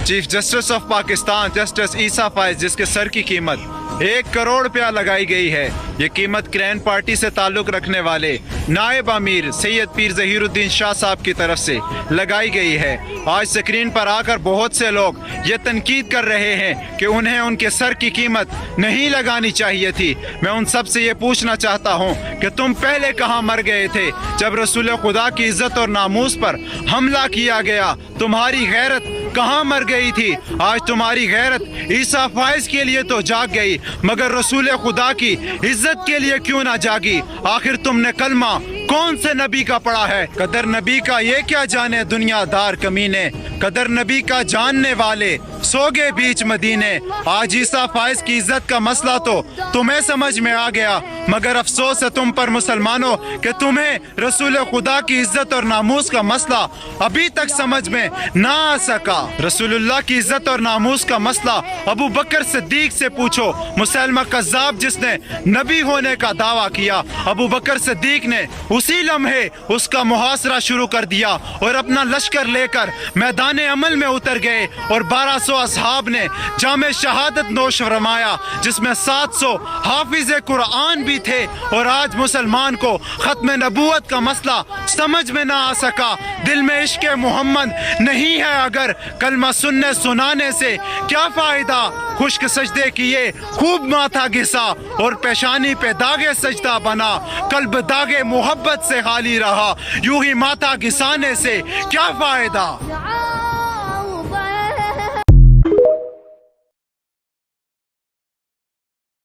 Chief justice of Pakistan justice Isa Faez, جس کے سر کی قیمت 1 کروڑ روپیہ لگائی گئی ہے۔ یہ قیمت کرین پارٹی سے تعلق رکھنے والے نائب امیر سید پیر ظہیر الدین شاہ صاحب کی طرف سے لگائی گئی ہے۔ آج سکرین پر آ کر بہت سے لوگ یہ تنقید کر رہے ہیں کہ انہیں ان کے سر کی قیمت نہیں لگانی چاہیے تھی۔ میں ان سب سے یہ پوچھنا چاہتا ہوں کہ تم پہلے کہاں مر گئے تھے جب رسول خدا کی عزت اور ناموس پر حملہ کیا گیا؟ تمہاری غیرت کہاں مر گئی تھی؟ آج تمہاری غیرت عیسیٰ فائز کے لیے تو جاگ گئی، مگر رسول خدا کی عزت کے لیے کیوں نہ جاگی؟ آخر تم نے کلمہ کون سے نبی کا پڑھا ہے؟ قدر نبی کا یہ کیا جانے دنیا دار کمینے، قدر نبی کا جاننے والے سو گئے بیچ مدینے۔ آج عیسیٰ فائز کی عزت کا مسئلہ تو تمہیں سمجھ میں آ گیا، مگر افسوس ہے تم پر مسلمانوں کہ تمہیں رسول خدا کی عزت اور ناموس کا مسئلہ ابھی تک سمجھ میں نہ آ سکا۔ رسول اللہ کی عزت اور ناموس کا مسئلہ ابو بکر صدیق سے پوچھو۔ مسلمہ کذاب جس نے نبی ہونے کا دعویٰ کیا، ابو بکر صدیق نے اسی لمحے اس کا محاصرہ شروع کر دیا اور اپنا لشکر لے کر میدان عمل میں اتر گئے، اور 1200 اصحاب نے جام شہادت نوش فرمایا، جس میں 700 حافظ قرآن بھی تھے۔ اور آج مسلمان کو ختم نبوت کا مسئلہ سمجھ میں نہ آ سکا۔ دل میں عشق محمد نہیں ہے اگر کلمہ سننے سنانے سے کیا فائدہ؟ خشک سجدے کیے خوب ماتھا گھسا اور پیشانی پہ داغے سجدہ بنا، قلب داغے محبت سے خالی رہا، یوں ہی ماتھا گھسانے سے کیا فائدہ؟